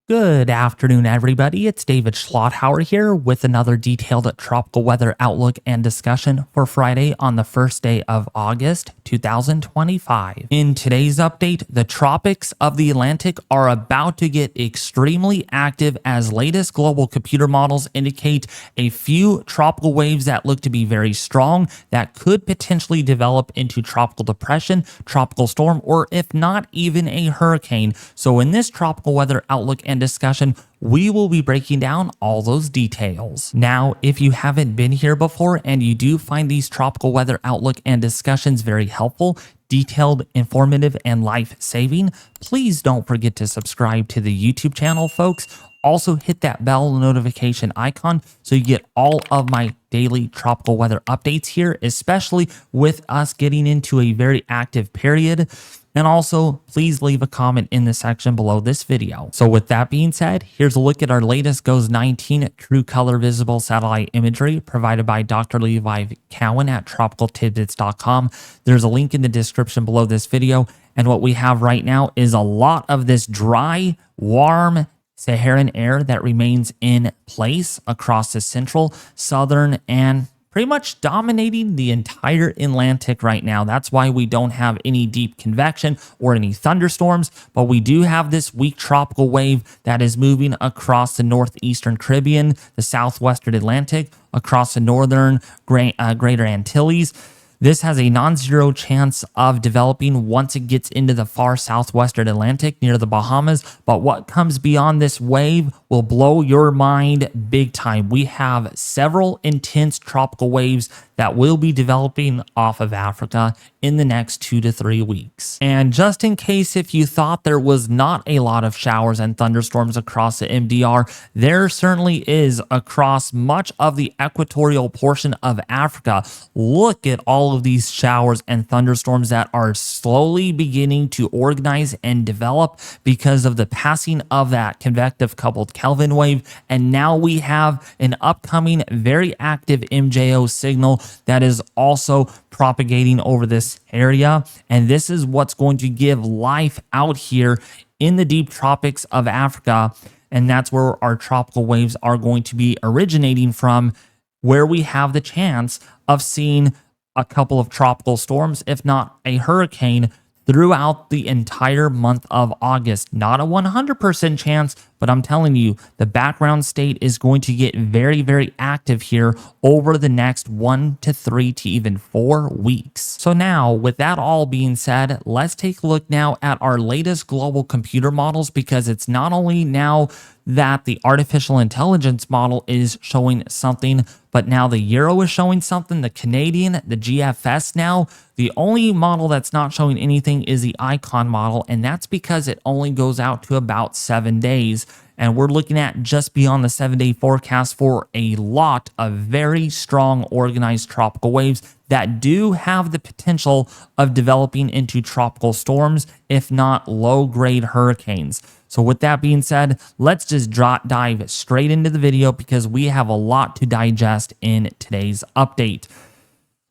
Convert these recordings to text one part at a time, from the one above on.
Good afternoon, everybody. It's David Schlotthauer here with another detailed tropical weather outlook and discussion for Friday on the first day of August 2025. In today's update, the tropics of the Atlantic are about to get extremely active as latest global computer models indicate a few tropical waves that look to be very strong that could potentially develop into tropical depression, tropical storm, or if not even a hurricane. So in this tropical weather outlook and discussion, we will be breaking down all those details. Now, if you haven't been here before and you do find these tropical weather outlook and discussions very helpful, detailed, informative, and life-saving, please don't forget to subscribe to the YouTube channel, folks. Also hit that bell notification icon so you get all of my daily tropical weather updates here, especially with us getting into a very active period. And also, please leave a comment in the section below this video. So with that being said, here's a look at our latest GOES 19 true color visible satellite imagery provided by Dr. Levi Cowan at tropicaltidbits.com. There's a link in the description below this video. And what we have right now is a lot of this dry, warm, Saharan air that remains in place across the central, southern, and pretty much dominating the entire Atlantic right now. That's why we don't have any deep convection or any thunderstorms, but we do have this weak tropical wave that is moving across the northeastern Caribbean, the southwestern Atlantic, across the northern Greater Antilles. This has a non-zero chance of developing once it gets into the far southwestern Atlantic near the Bahamas, but what comes beyond this wave will blow your mind big time. We have several intense tropical waves that will be developing off of Africa in the next 2 to 3 weeks. And just in case if you thought there was not a lot of showers and thunderstorms across the MDR, there certainly is across much of the equatorial portion of Africa. Look at all of these showers and thunderstorms that are slowly beginning to organize and develop because of the passing of that convective coupled Kelvin wave. And now we have an upcoming very active MJO signal that is also propagating over this area. And this is what's going to give life out here in the deep tropics of Africa. And that's where our tropical waves are going to be originating from, where we have the chance of seeing a couple of tropical storms, if not a hurricane, throughout the entire month of August. Not a 100% chance, but I'm telling you, the background state is going to get very, very active here over the next 1 to 3 to even 4 weeks. So now, with that all being said, let's take a look now at our latest global computer models, because it's not only now that the artificial intelligence model is showing something, but now the Euro is showing something, the Canadian, the GFS now. The only model that's not showing anything is the Icon model, and that's because it only goes out to about 7 days. And we're looking at just beyond the 7-day forecast for a lot of very strong organized tropical waves that do have the potential of developing into tropical storms, if not low-grade hurricanes. So with that being said, let's just dive straight into the video because we have a lot to digest in today's update.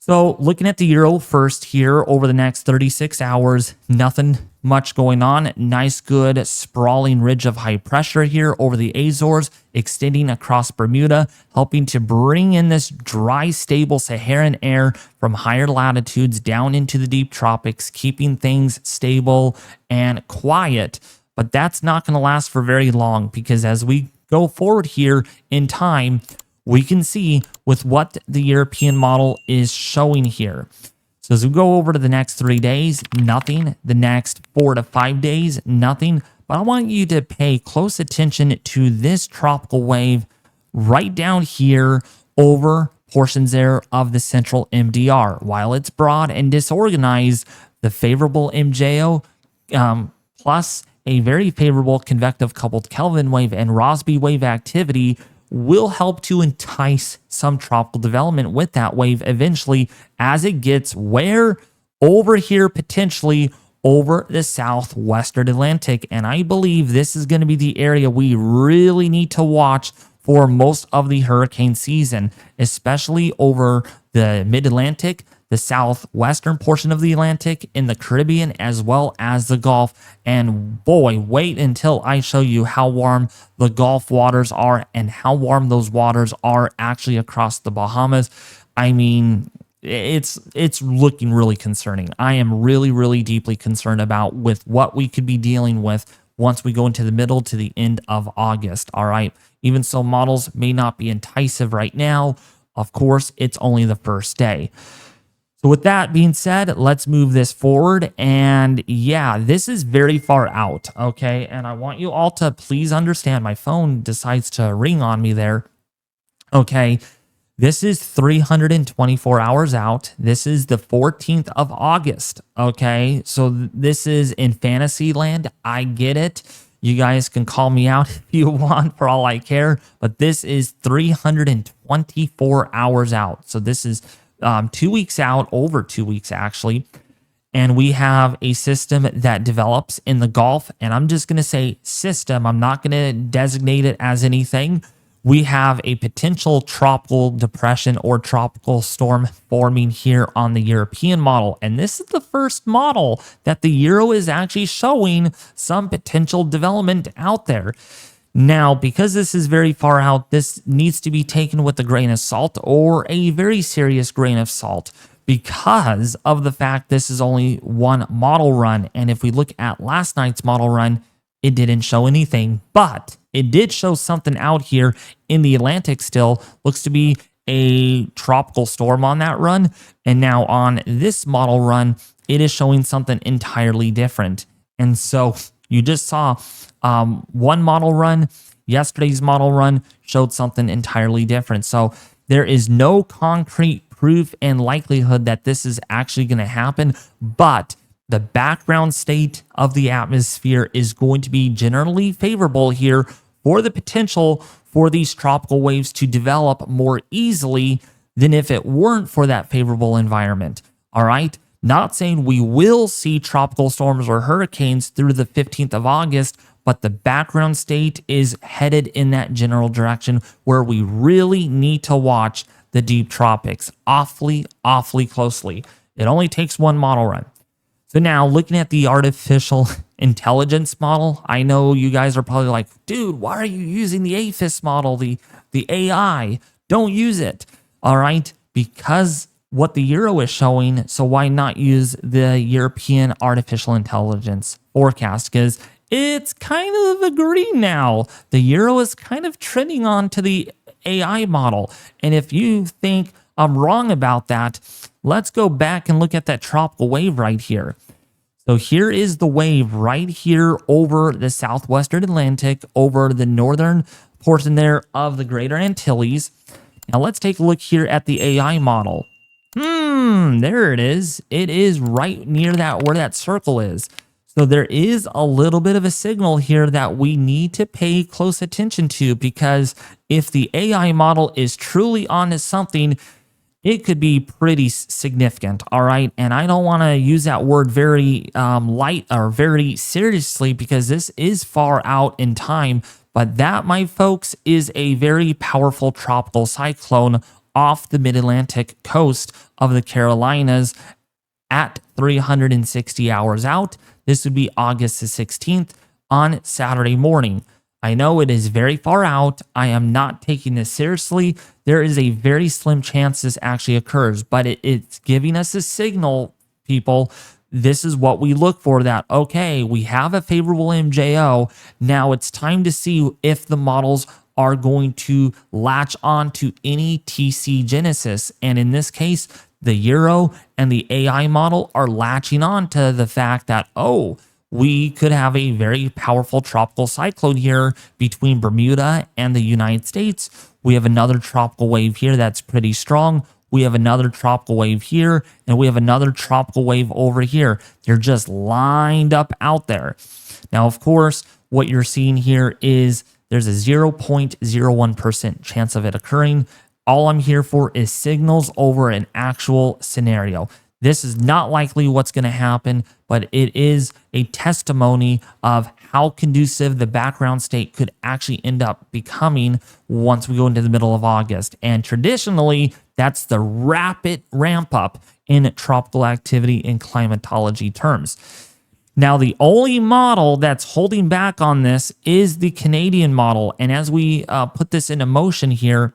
So looking at the Euro first here over the next 36 hours, nothing much going on. Nice, good, sprawling ridge of high pressure here over the Azores, extending across Bermuda, helping to bring in this dry, stable Saharan air from higher latitudes down into the deep tropics, keeping things stable and quiet. But that's not going to last for very long, because as we go forward here in time, we can see with what the European model is showing here. So as we go over to the next 3 days, nothing. The next 4 to 5 days, nothing. But I want you to pay close attention to this tropical wave right down here over portions there of the central MDR. While it's broad and disorganized, the favorable MJO plus a very favorable convective coupled Kelvin wave and Rossby wave activity will help to entice some tropical development with that wave eventually as it gets where? Over here, potentially over the southwestern Atlantic. And I believe this is going to be the area we really need to watch for most of the hurricane season, especially over the mid-Atlantic, the southwestern portion of the Atlantic, in the Caribbean, as well as the Gulf. And boy, wait until I show you how warm the Gulf waters are and how warm those waters are actually across the Bahamas. I mean, it's looking really concerning. I am really deeply concerned about with what we could be dealing with once we go into the middle to the end of August. All right. Even so, models may not be enticing right now. Of course, it's only the first day. So with that being said, let's move this forward. And yeah, this is very far out. Okay. And I want you all to please understand, my phone decides to ring on me there. Okay. This is 324 hours out. This is the 14th of August. Okay. So this is in fantasy land. I get it. You guys can call me out if you want, for all I care. But this is 324 hours out. So this is 2 weeks out, over 2 weeks actually. And we have a system that develops in the Gulf. And I'm just going to say system. I'm not going to designate it as anything. We have a potential tropical depression or tropical storm forming here on the European model. And this is the first model that the Euro is actually showing some potential development out there. Now, because this is very far out, this needs to be taken with a grain of salt, or a very serious grain of salt, because of the fact this is only one model run. And if we look at last night's model run, it didn't show anything, but it did show something out here in the Atlantic still. Looks to be a tropical storm on that run. And now on this model run, it is showing something entirely different. And so you just saw one model run. Yesterday's model run showed something entirely different. So there is no concrete proof and likelihood that this is actually going to happen, but the background state of the atmosphere is going to be generally favorable here for the potential for these tropical waves to develop more easily than if it weren't for that favorable environment. All right. Not saying we will see tropical storms or hurricanes through the 15th of August, but the background state is headed in that general direction where we really need to watch the deep tropics awfully closely. It only takes one model run. So now, looking at the artificial intelligence model, I know you guys are probably like, dude, why are you using the APHIS model, the AI? Don't use it. All right, because what the Euro is showing, so why not use the European artificial intelligence forecast? Because it's kind of agreeing now. The Euro is kind of trending on to the AI model. And if you think I'm wrong about that, let's go back and look at that tropical wave right here. So here is the wave right here over the southwestern Atlantic, over the northern portion there of the Greater Antilles. Now let's take a look here at the AI model. There it is. It is right near that where that circle is. So there is a little bit of a signal here that we need to pay close attention to, because if the AI model is truly onto something, it could be pretty significant, all right? And I don't want to use that word very light or very seriously, because this is far out in time. But that, my folks, is a very powerful tropical cyclone off the mid-Atlantic coast of the Carolinas at 360 hours out. This would be August the 16th on Saturday morning. I know it is very far out. I am not taking this seriously. There is a very slim chance this actually occurs, but it's giving us a signal, people. This is what we look for, that, okay, we have a favorable MJO. Now it's time to see if the models are going to latch on to any TC genesis. And in this case, the Euro and the AI model are latching on to the fact that, oh, we could have a very powerful tropical cyclone here between Bermuda and the United States. We have another tropical wave here that's pretty strong. We have another tropical wave here, and we have another tropical wave over here. They're just lined up out there. Now, of course, what you're seeing here is there's a 0.01% chance of it occurring. All I'm here for is signals over an actual scenario. This is not likely what's going to happen, but it is a testimony of how conducive the background state could actually end up becoming once we go into the middle of August. And traditionally, that's the rapid ramp up in tropical activity in climatology terms. Now, the only model that's holding back on this is the Canadian model. And as we put this into motion here,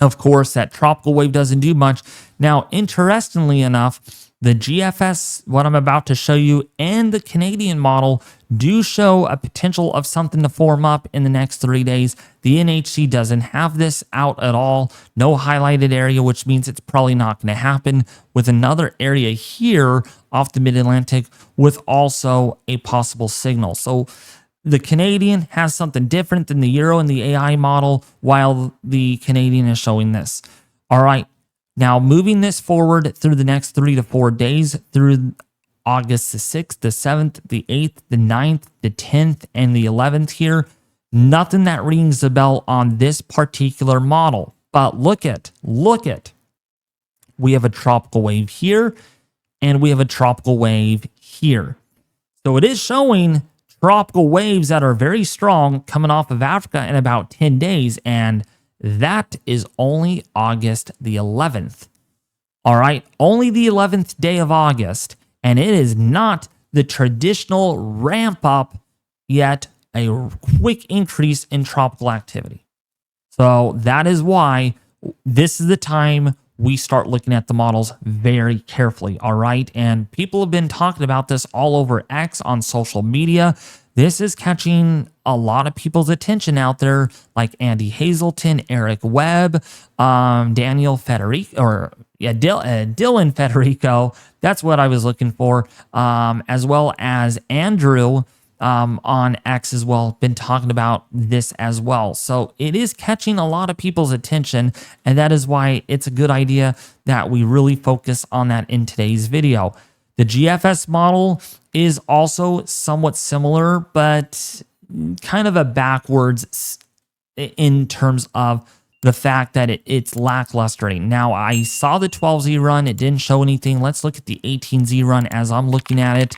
of course, that tropical wave doesn't do much. Now, interestingly enough, the GFS, what I'm about to show you, and the Canadian model do show a potential of something to form up in the next 3 days. The NHC doesn't have this out at all. No highlighted area, which means it's probably not going to happen, with another area here off the mid-Atlantic with also a possible signal. So the Canadian has something different than the Euro and the AI model, while the Canadian is showing this. All right, now moving this forward through the next 3 to 4 days, through August the 6th, the 7th, the 8th, the 9th, the 10th, and the 11th here, nothing that rings a bell on this particular model. But look at, we have a tropical wave here, and we have a tropical wave here. So it is showing tropical waves that are very strong coming off of Africa in about 10 days, and that is only August the 11th. All right, only the 11th day of August, and it is not the traditional ramp up, yet a quick increase in tropical activity. So that is why this is the time we start looking at the models very carefully, all right? And people have been talking about this all over X, on social media. This is catching a lot of people's attention out there, like Andy Hazelton, Eric Webb, Daniel Federico, or Dylan Federico. That's what I was looking for, as well as Andrew on X as well, been talking about this as well. So it is catching a lot of people's attention, and that is why it's a good idea that we really focus on that in today's video. The GFS model is also somewhat similar, but kind of a backwards in terms of the fact that it's lackluster. Now, I saw the 12Z run. It didn't show anything. Let's look at the 18Z run as I'm looking at it.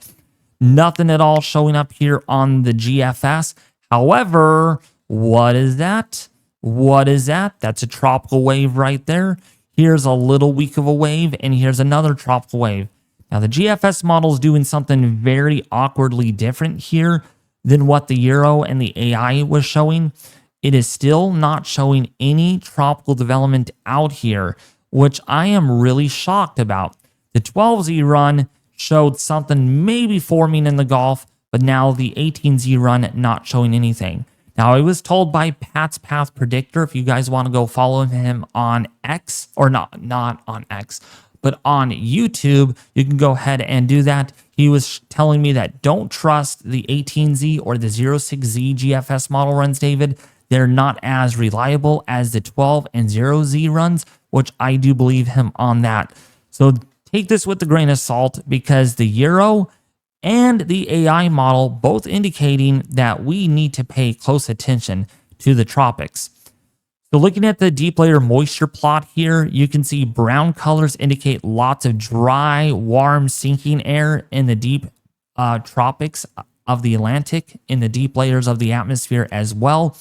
Nothing at all showing up here on the GFS. However, what is that? What is that? That's a tropical wave right there. Here's a little weak of a wave, and here's another tropical wave. Now, the GFS model is doing something very awkwardly different here than what the Euro and the AI was showing. It is still not showing any tropical development out here, which I am really shocked about. The 12Z run showed something maybe forming in the Gulf, but now the 18Z run not showing anything. Now, I was told by Pat's Path Predictor, if you guys want to go follow him on X, or not on X, but on YouTube, you can go ahead and do that. He was telling me that don't trust the 18Z or the 06Z GFS model runs, David. They're not as reliable as the 12 and 0Z runs, which I do believe him on that. So take this with a grain of salt, because the Euro and the AI model both indicating that we need to pay close attention to the tropics. So looking at the deep layer moisture plot here, you can see brown colors indicate lots of dry, warm, sinking air in the deep tropics of the Atlantic, in the deep layers of the atmosphere as well.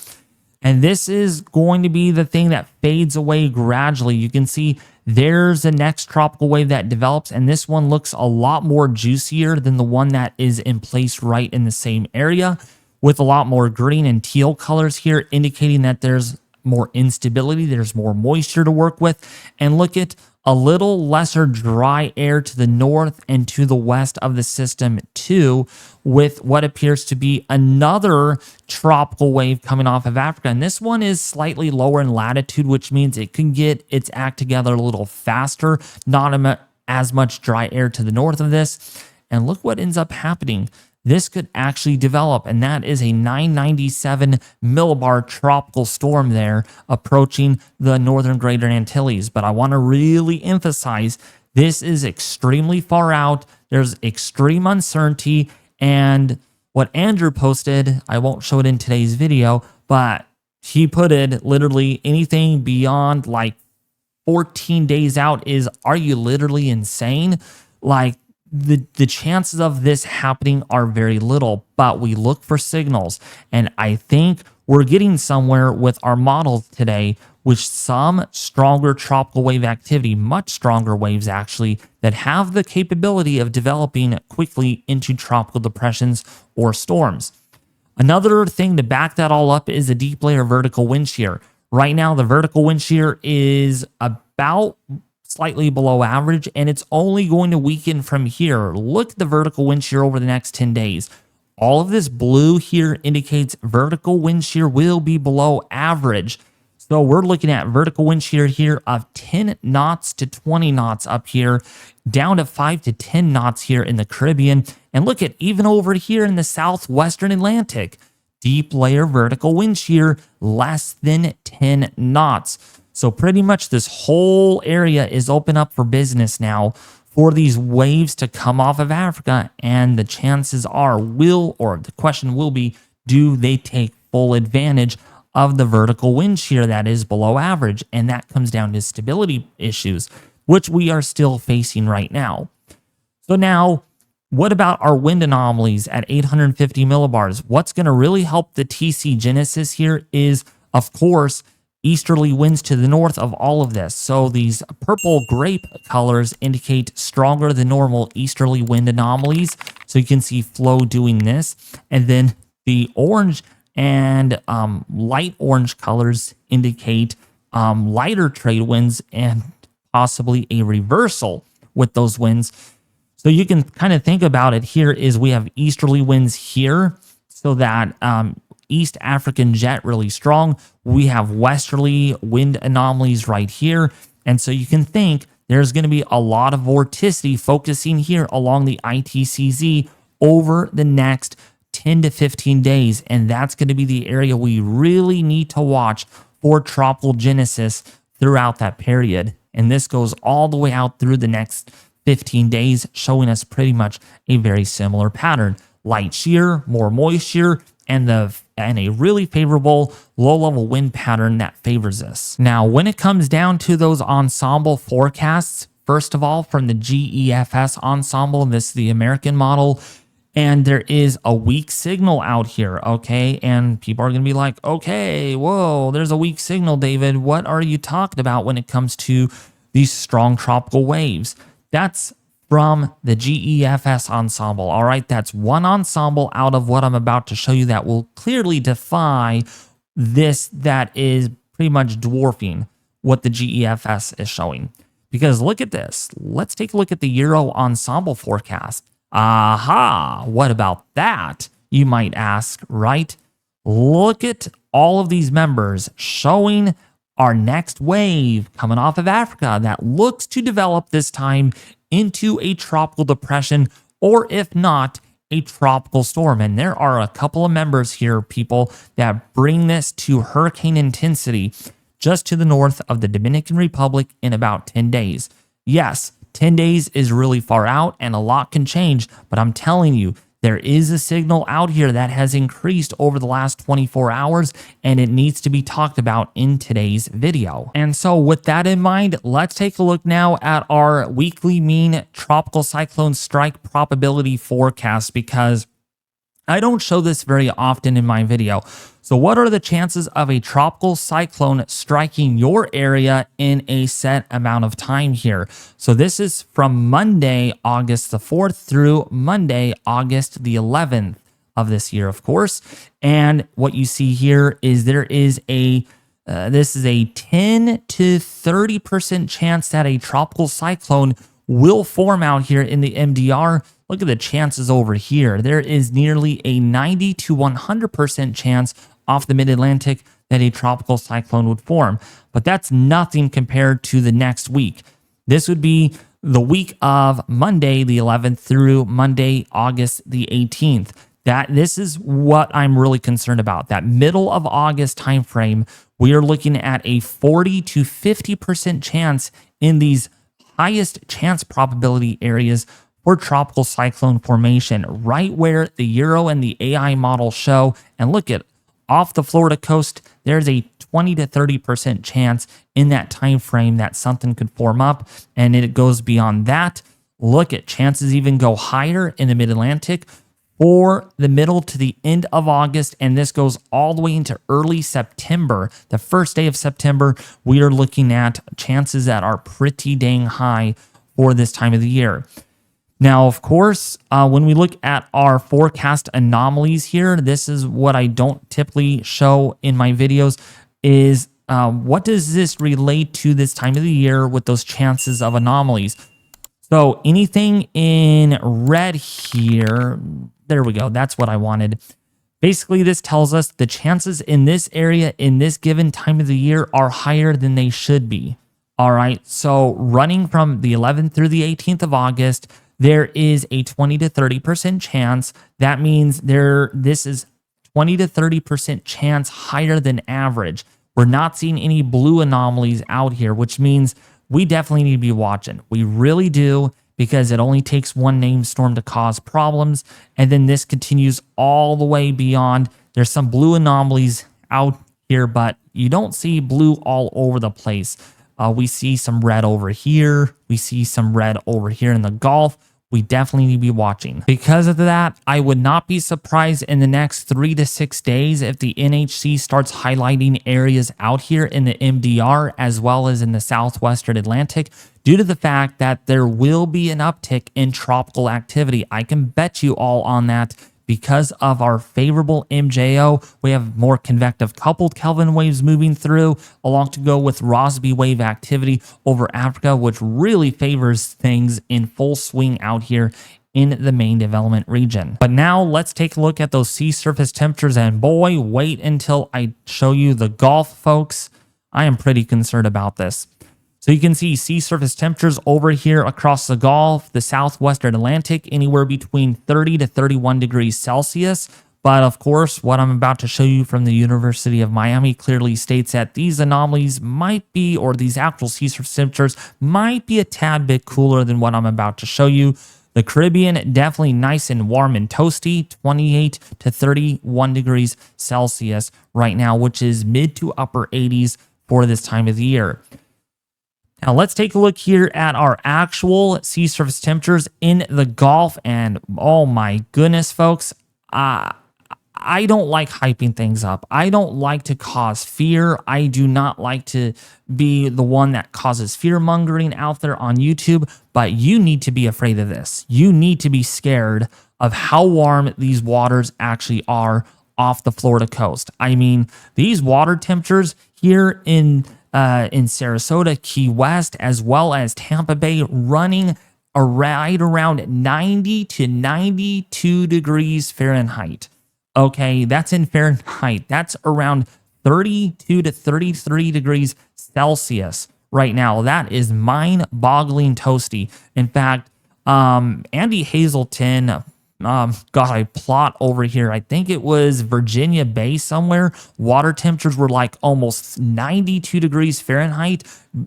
And this is going to be the thing that fades away gradually. You can see there's the next tropical wave that develops, and this one looks a lot more juicier than the one that is in place right in the same area, with a lot more green and teal colors here, indicating that there's more instability, there's more moisture to work with. And look at a little lesser dry air to the north and to the west of the system too, with what appears to be another tropical wave coming off of Africa. And this one is slightly lower in latitude, which means it can get its act together a little faster, not as much dry air to the north of this. And look what ends up happening. This could actually develop, and that is a 997 millibar tropical storm there approaching the northern Greater Antilles. But I want to really emphasize this is extremely far out. There's extreme uncertainty, and what Andrew posted, I won't show it in today's video, but he put it literally anything beyond like 14 days out is, are you literally insane? Like, the chances of this happening are very little, but we look for signals. And I think we're getting somewhere with our models today with some stronger tropical wave activity, much stronger waves actually, that have the capability of developing quickly into tropical depressions or storms. Another thing to back that all up is a deep layer vertical wind shear. Right now, the vertical wind shear is about slightly below average, and it's only going to weaken from here. Look at the vertical wind shear over the next 10 days. All of this blue here indicates vertical wind shear will be below average. So we're looking at vertical wind shear here of 10 knots to 20 knots up here, down to 5 to 10 knots here in the Caribbean. And look at even over here in the southwestern Atlantic, deep layer vertical wind shear less than 10 knots. So pretty much this whole area is open up for business now for these waves to come off of Africa. And the chances are the question will be, do they take full advantage of the vertical wind shear that is below average? And that comes down to stability issues, which we are still facing right now. So now, what about our wind anomalies at 850 millibars? What's going to really help the TC genesis here is, of course, easterly winds to the north of all of this. So these purple grape colors indicate stronger than normal easterly wind anomalies. So you can see flow doing this. And then the orange and light orange colors indicate lighter trade winds and possibly a reversal with those winds. So you can kind of think about it here is we have easterly winds here, so that East African jet really strong. We have westerly wind anomalies right here. And so you can think there's going to be a lot of vorticity focusing here along the ITCZ over the next 10 to 15 days. And that's going to be the area we really need to watch for tropical genesis throughout that period. And this goes all the way out through the next 15 days, showing us pretty much a very similar pattern. Light shear, more moisture, and a really favorable low-level wind pattern that favors us. Now, when it comes down to those ensemble forecasts, first of all, from the GEFS ensemble, this is the American model, and there is a weak signal out here, okay? And people are going to be like, okay, whoa, there's a weak signal, David. What are you talking about when it comes to these strong tropical waves? That's from the GEFS ensemble. All right, that's one ensemble out of what I'm about to show you that will clearly defy this, that is pretty much dwarfing what the GEFS is showing. Because look at this. Let's take a look at the Euro ensemble forecast. Aha, what about that? You might ask, right? Look at all of these members showing our next wave coming off of Africa that looks to develop this time into a tropical depression, or if not, a tropical storm. And there are a couple of members here, people, that bring this to hurricane intensity just to the north of the Dominican Republic in about 10 days. Yes, 10 days is really far out and a lot can change, but I'm telling you, there is a signal out here that has increased over the last 24 hours, and it needs to be talked about in today's video. And so with that in mind, let's take a look now at our weekly mean tropical cyclone strike probability forecast, because I don't show this very often in my video. So what are the chances of a tropical cyclone striking your area in a set amount of time here? So this is from Monday, August the 4th through Monday, August the 11th of this year, of course. And what you see here is there is this is a 10 to 30% chance that a tropical cyclone will form out here in the MDR. Look at the chances over here. There is nearly a 90 to 100% chance off the mid-Atlantic that a tropical cyclone would form. But that's nothing compared to the next week. This would be the week of Monday the 11th through Monday, August the 18th. This is what I'm really concerned about. That middle of August timeframe, we are looking at a 40 to 50% chance in these highest chance probability areas for tropical cyclone formation, right where the Euro and the AI model show. And look at off the Florida coast, there's a 20 to 30% chance in that time frame that something could form up, and it goes beyond that. Look at chances even go higher in the mid-Atlantic for the middle to the end of August, and this goes all the way into early September. The first day of September, we are looking at chances that are pretty dang high for this time of the year. Now, of course, when we look at our forecast anomalies here, this is what I don't typically show in my videos, is what does this relate to this time of the year with those chances of anomalies? So anything in red here, there we go, that's what I wanted. Basically, this tells us the chances in this area in this given time of the year are higher than they should be. All right, so running from the 11th through the 18th of August, there is a 20 to 30% chance. That means this is 20 to 30% chance higher than average. We're not seeing any blue anomalies out here, which means we definitely need to be watching. We really do, because it only takes one name storm to cause problems. And then this continues all the way beyond. There's some blue anomalies out here, but you don't see blue all over the place. We see some red over here. We see some red over here in the Gulf. We definitely need to be watching. Because of that, I would not be surprised in the next 3 to 6 days if the NHC starts highlighting areas out here in the MDR as well as in the southwestern Atlantic, due to the fact that there will be an uptick in tropical activity. I can bet you all on that. Because of our favorable MJO, we have more convective coupled Kelvin waves moving through, along to go with Rossby wave activity over Africa, which really favors things in full swing out here in the main development region. But now let's take a look at those sea surface temperatures, and boy, wait until I show you the Gulf, folks. I am pretty concerned about this. So you can see sea surface temperatures over here across the Gulf, the southwestern Atlantic, anywhere between 30 to 31 degrees Celsius. But of course, what I'm about to show you from the University of Miami clearly states that these anomalies might be, or these actual sea surface temperatures might be a tad bit cooler than what I'm about to show you. The Caribbean, definitely nice and warm and toasty, 28 to 31 degrees Celsius right now, which is mid to upper 80s for this time of the year. Now let's take a look here at our actual sea surface temperatures in the Gulf, and oh my goodness, folks, I don't like hyping things up. I don't like to cause fear. I do not like to be the one that causes fear mongering out there on YouTube, but you need to be afraid of this. You need to be scared of how warm these waters actually are off the Florida coast. I mean, these water temperatures here in Sarasota, Key West, as well as Tampa Bay, running right around 90 to 92 degrees Fahrenheit. Okay, that's in Fahrenheit. That's around 32 to 33 degrees Celsius right now. That is mind-boggling toasty. In fact, Andy Hazelton got a plot over here. I think it was Virginia Bay somewhere. Water temperatures were like almost 92 degrees Fahrenheit,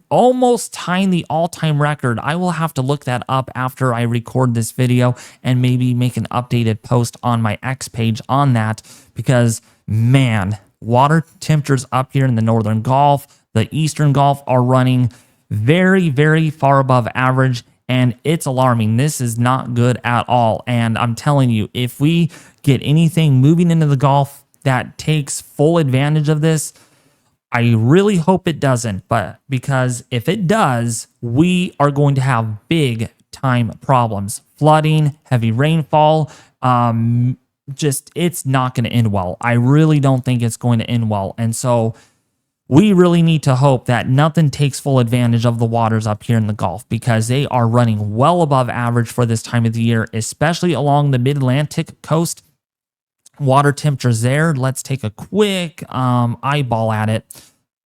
almost tying the all-time record. I will have to look that up after I record this video and maybe make an updated post on my X page on that, because man, water temperatures up here in the northern Gulf, the eastern Gulf are running very, very far above average. And it's alarming. This is not good at all. And I'm telling you, if we get anything moving into the Gulf that takes full advantage of this, I really hope it doesn't. But because if it does, we are going to have big time problems. Flooding, heavy rainfall, it's not going to end well. I really don't think it's going to end well. And so we really need to hope that nothing takes full advantage of the waters up here in the Gulf, because they are running well above average for this time of the year, especially along the mid-Atlantic coast. Water temperatures there, let's take a quick eyeball at it.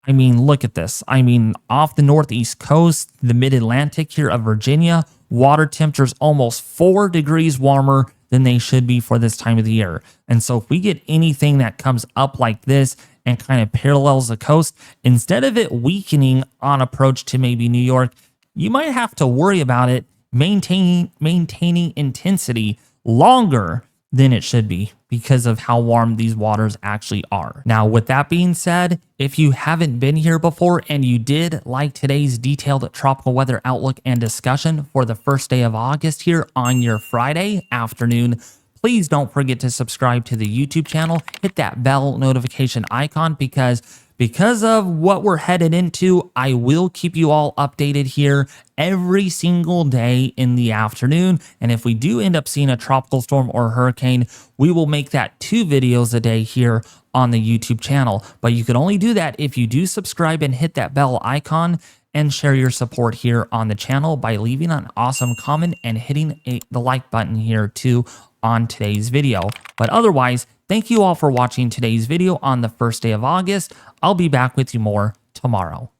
I mean, look at this. I mean, off the northeast coast, the mid-Atlantic here of Virginia, water temperatures almost 4 degrees warmer than they should be for this time of the year. And so if we get anything that comes up like this and kind of parallels the coast, instead of it weakening on approach to maybe New York, you might have to worry about it maintaining intensity longer than it should be. because of how warm these waters actually are. Now, with that being said, if you haven't been here before and you did like today's detailed tropical weather outlook and discussion for the first day of August here on your Friday afternoon, please don't forget to subscribe to the YouTube channel, hit that bell notification icon because of what we're headed into, I will keep you all updated here every single day in the afternoon. And if we do end up seeing a tropical storm or hurricane, we will make that 2 videos a day here on the YouTube channel. But you can only do that if you do subscribe and hit that bell icon and share your support here on the channel by leaving an awesome comment and hitting the like button here too on today's video. But otherwise, thank you all for watching today's video on the first day of August. I'll be back with you more tomorrow.